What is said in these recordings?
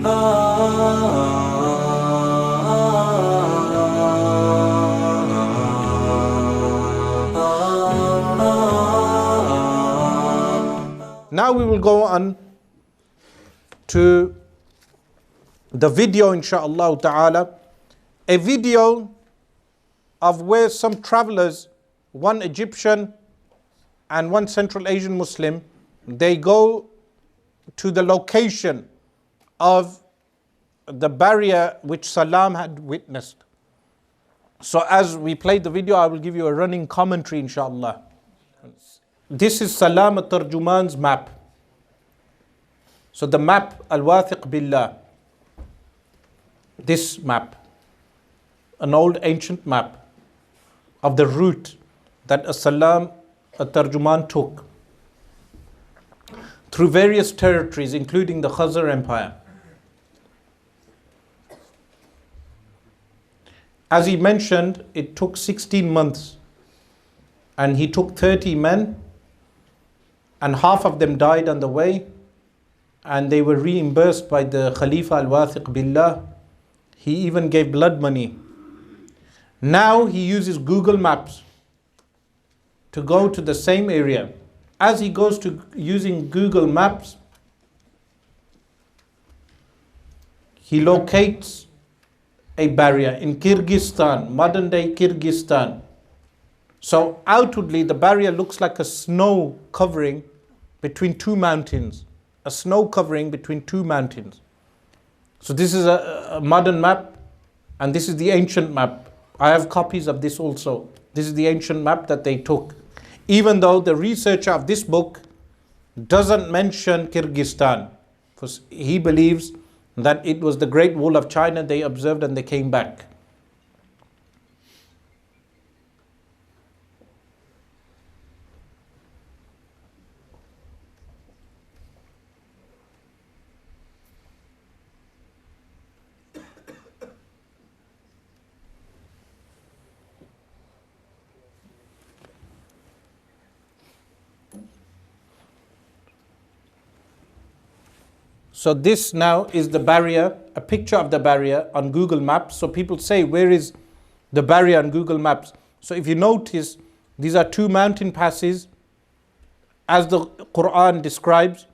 Now we will go on to the video, inshaAllah ta'ala. A video of where some travelers, one Egyptian and one Central Asian Muslim, they go to the location of the barrier which Salam had witnessed. So as we play the video, I will give you a running commentary, inshaAllah. This is Salam al-Tarjuman's map. So the map, Al-Wathiq Billah, this map, an old ancient map of the route that Salam al-Tarjuman took through various territories, including the Khazar Empire. As he mentioned, it took 16 months, and he took 30 men, and half of them died on the way, and they were reimbursed by the Khalifa Al-Wathiq Billah. He even gave blood money. Now he uses Google Maps to go to the same area. As he goes to using Google Maps, he locates a barrier in Kyrgyzstan, modern day Kyrgyzstan. So outwardly the barrier looks like a snow covering between two mountains. A snow covering between two mountains. So this is a modern map, and this is the ancient map. I have copies of this also. This is the ancient map that they took. Even though the researcher of this book doesn't mention Kyrgyzstan, because he believes that it was the Great Wall of China they observed and they came back. So this now is the barrier, a picture of the barrier on Google Maps. So people say, where is the barrier on Google Maps? So if you notice, these are two mountain passes, as the Quran describes,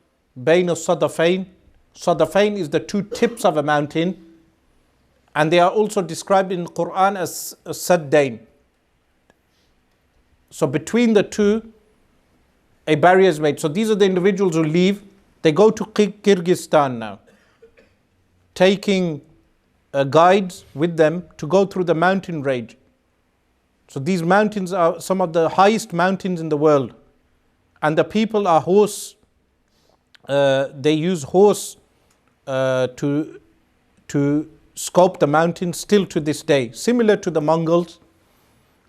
Bain al-Sadafain. Sadafain is the two tips of a mountain, and they are also described in the Quran as Saddain. So between the two, a barrier is made. So these are the individuals who leave. They go to Kyrgyzstan now, taking guides with them to go through the mountain range. So these mountains are some of the highest mountains in the world, and the people are horse. They use horse to scope the mountains still to this day, similar to the Mongols.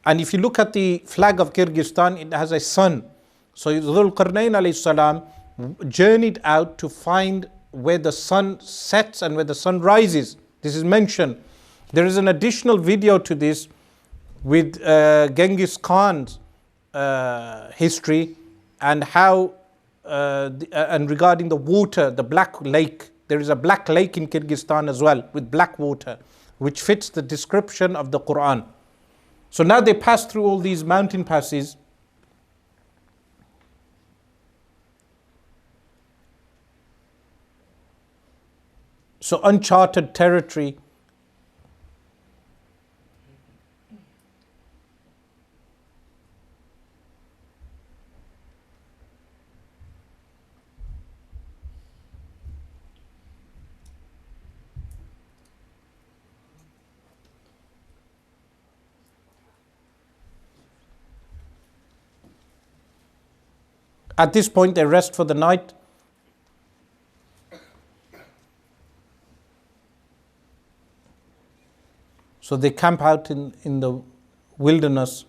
And if you look at the flag of Kyrgyzstan, it has a sun. So Dhul Qarnayn alayhi salam journeyed out to find where the sun sets and where the sun rises. This is mentioned. There is an additional video to this with Genghis Khan's history and how and regarding the water, the Black Lake. There is a Black Lake in Kyrgyzstan as well with black water, which fits the description of the Quran. So now they pass through all these mountain passes. So uncharted territory. At this point they rest for the night. So they camp out in the wilderness.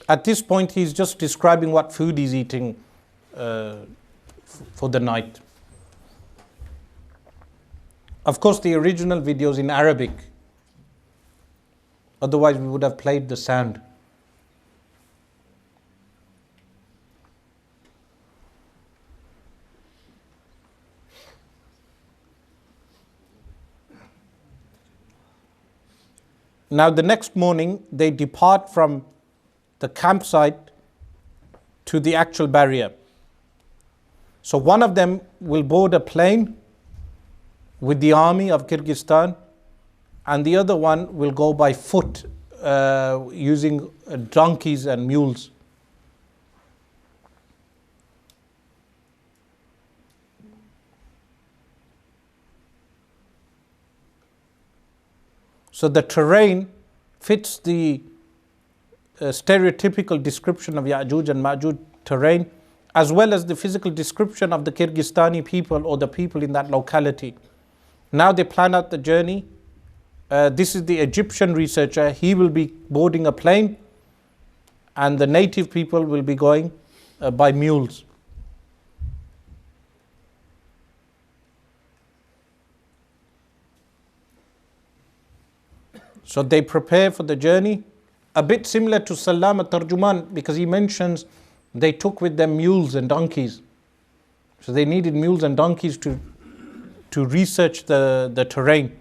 At this point he's just describing what food he's eating for the night. Of course the original video is in Arabic. Otherwise, we would have played the sound. Now, the next morning, they depart from the campsite to the actual barrier. So, one of them will board a plane with the army of Kyrgyzstan, and the other one will go by foot using donkeys and mules. So the terrain fits the stereotypical description of Yajuj and Majuj terrain, as well as the physical description of the Kyrgyzstani people or the people in that locality. Now they plan out the journey. This is the Egyptian researcher. He will be boarding a plane, and the native people will be going by mules. So they prepare for the journey, a bit similar to Salam al-Tarjuman, because he mentions they took with them mules and donkeys. So they needed mules and donkeys to research the terrain.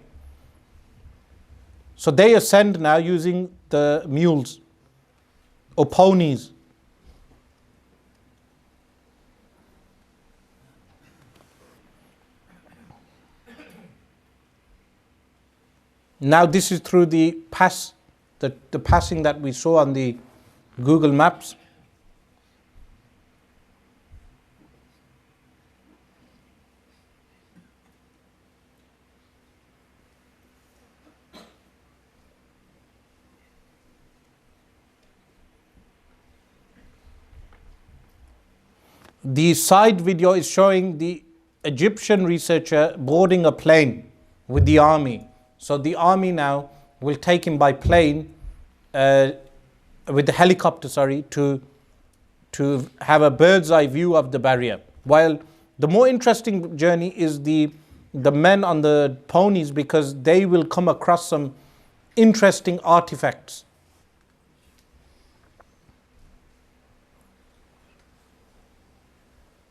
So they ascend now using the mules or ponies. Now this is through the passing that we saw on the Google Maps. The side video is showing the Egyptian researcher boarding a plane with the army. So the army now will take him by plane, with the helicopter, to have a bird's eye view of the barrier. While the more interesting journey is the men on the ponies, because they will come across some interesting artifacts.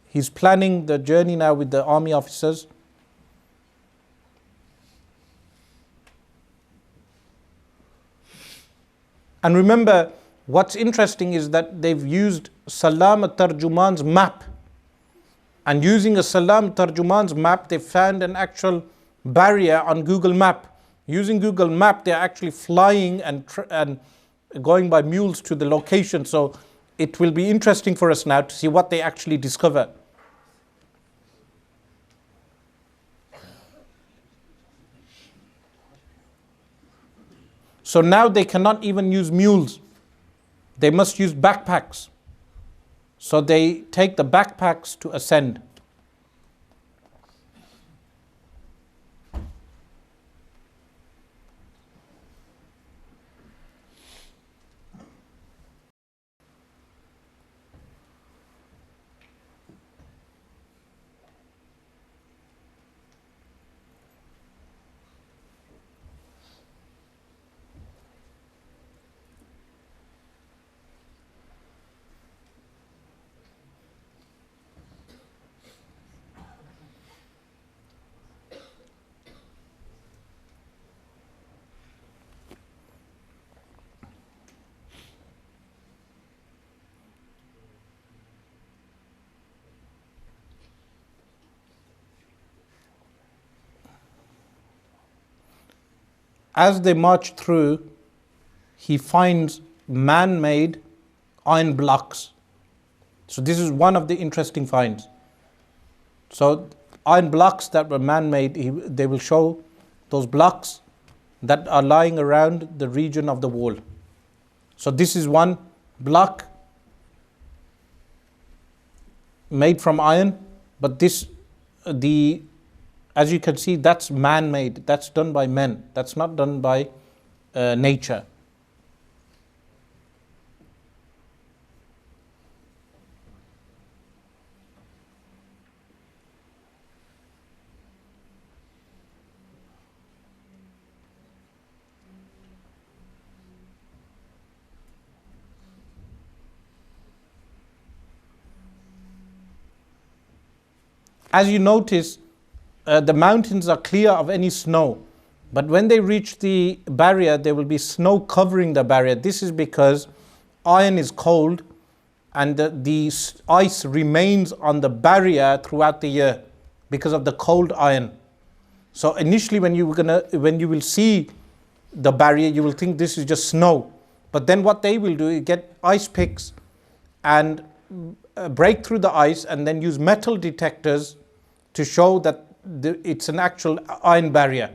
He's planning the journey now with the army officers. And remember, what's interesting is that they've used Salam al-Tarjuman's map. And using a Salam al-Tarjuman's map, they found an actual barrier on Google Map. Using Google Map, they're actually flying and going by mules to the location. So it will be interesting for us now to see what they actually discover. So now they cannot even use mules. They must use backpacks. So they take the backpacks to ascend. As they march through, he finds man-made iron blocks. So this is one of the interesting finds. So iron blocks that were man-made, they will show those blocks that are lying around the region of the wall. So this is one block made from iron, but as you can see, that's man-made. That's done by men. That's not done by nature. As you notice, the mountains are clear of any snow. But when they reach the barrier, there will be snow covering the barrier. This is because iron is cold and the ice remains on the barrier throughout the year because of the cold iron. So initially when you will see the barrier, you will think this is just snow. But then what they will do is get ice picks and break through the ice and then use metal detectors to show that it's an actual iron barrier.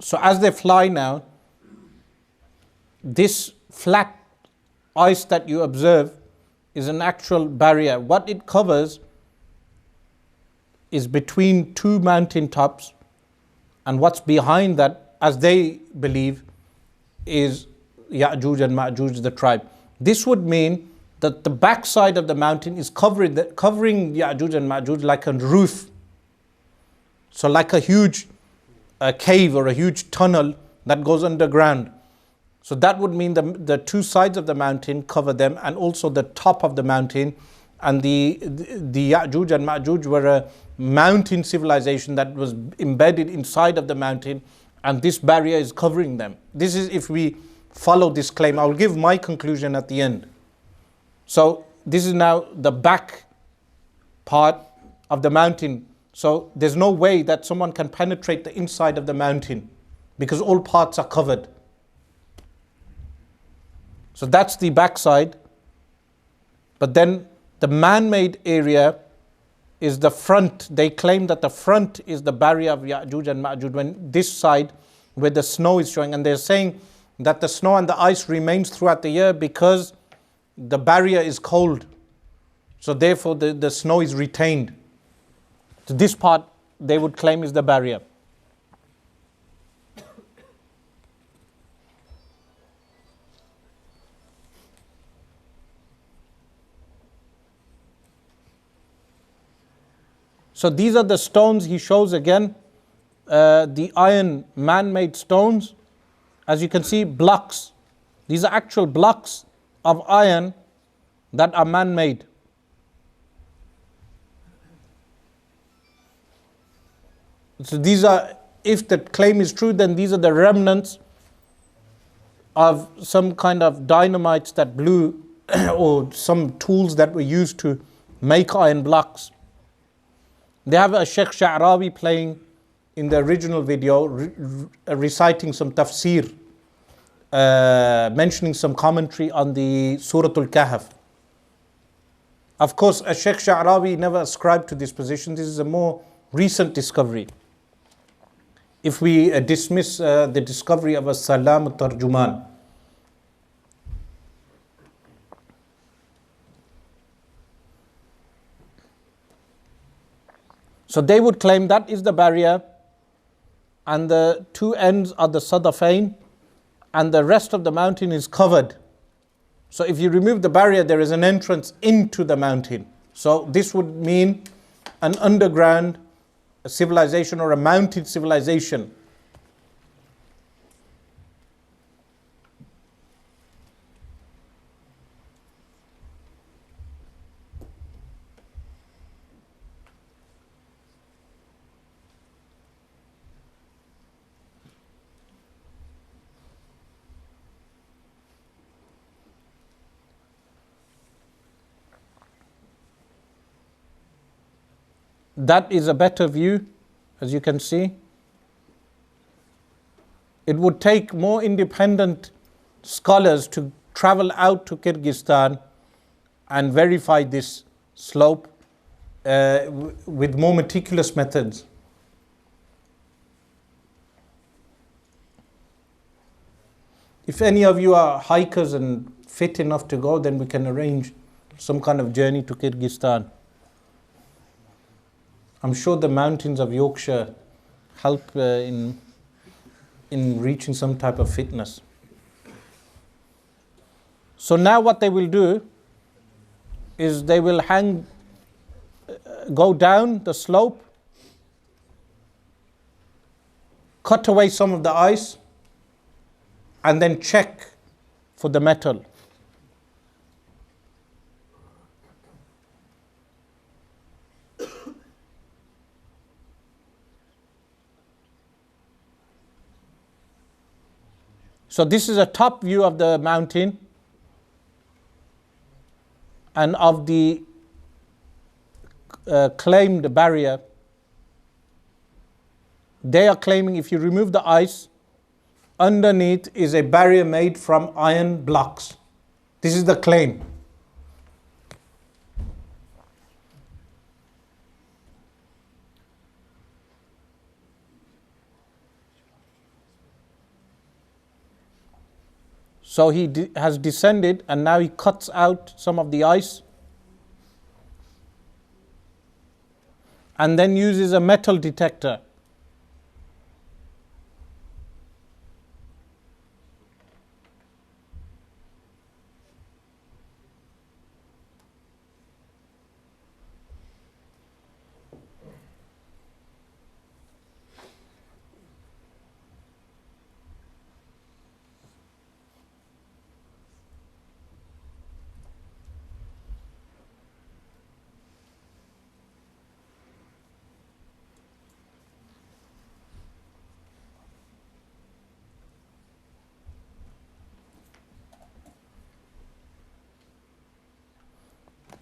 So as they fly now, this flat ice that you observe is an actual barrier. What it covers is between two mountain tops, and what's behind that, as they believe, is Yajuj and Majuj, the tribe. This would mean that the backside of the mountain is covering Yajuj and Majuj like a roof. So like a huge cave or a huge tunnel that goes underground. So that would mean the two sides of the mountain cover them, and also the top of the mountain. And the Yajuj and Majuj were a mountain civilization that was embedded inside of the mountain, and this barrier is covering them. This is if we follow this claim. I will give my conclusion at the end. So this is now the back part of the mountain. So there's no way that someone can penetrate the inside of the mountain because all parts are covered. So that's the backside. But then the man-made area is the front. They claim that the front is the barrier of Yajuj and Majuj, when this side where the snow is showing. And they're saying that the snow and the ice remains throughout the year because the barrier is cold. So therefore the snow is retained. So this part they would claim is the barrier. So these are the stones he shows again, the iron man-made stones. As you can see, blocks. These are actual blocks of iron that are man-made. So these are, if the claim is true, then these are the remnants of some kind of dynamites that blew or some tools that were used to make iron blocks. They have a Shaykh Sha'rawi playing in the original video, reciting some tafsir, mentioning some commentary on the Suratul Kahf. Of course, a Shaykh Sha'rawi never ascribed to this position. This is a more recent discovery. If we dismiss the discovery of As-Salam Tarjuman. So they would claim that is the barrier, and the two ends are the Sadafain, and the rest of the mountain is covered. So if you remove the barrier, there is an entrance into the mountain. So this would mean an underground civilization or a mountain civilization. That is a better view, as you can see. It would take more independent scholars to travel out to Kyrgyzstan and verify this slope with more meticulous methods. If any of you are hikers and fit enough to go, then we can arrange some kind of journey to Kyrgyzstan. I'm sure the mountains of Yorkshire help in reaching some type of fitness. So now what they will do is they will go down the slope, cut away some of the ice, and then check for the metal. So this is a top view of the mountain and of the claimed barrier. They are claiming if you remove the ice, underneath is a barrier made from iron blocks. This is the claim. So he has descended and now he cuts out some of the ice and then uses a metal detector.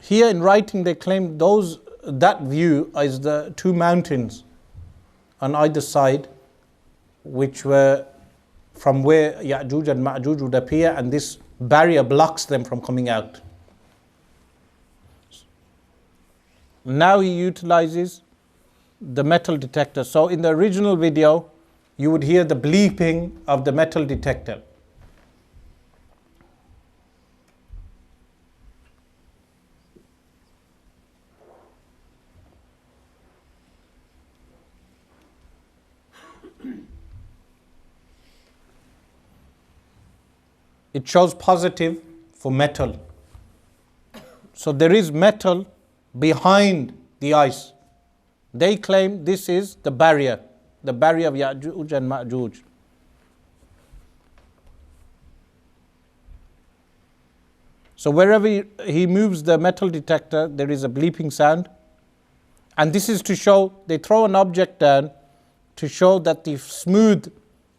Here in writing they claim that view is the two mountains on either side, which were from where Yajuj and Majuj would appear, and this barrier blocks them from coming out. Now he utilizes the metal detector. So in the original video, you would hear the bleeping of the metal detector. It shows positive for metal. So there is metal behind the ice. They claim this is the barrier of Yajuj and Majuj. So wherever he moves the metal detector, there is a bleeping sound. And this is to show, they throw an object down to show that the smooth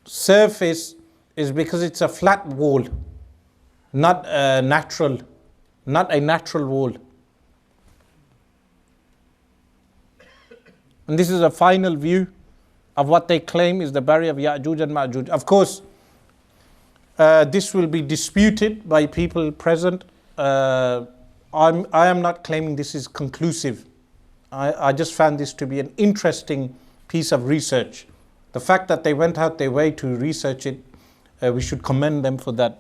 surface is because it's a flat wall, not a natural wall. And this is a final view of what they claim is the barrier of Yajuj and Majuj. Of course, this will be disputed by people present. I am not claiming this is conclusive. I just found this to be an interesting piece of research. The fact that they went out their way to research it, we should commend them for that.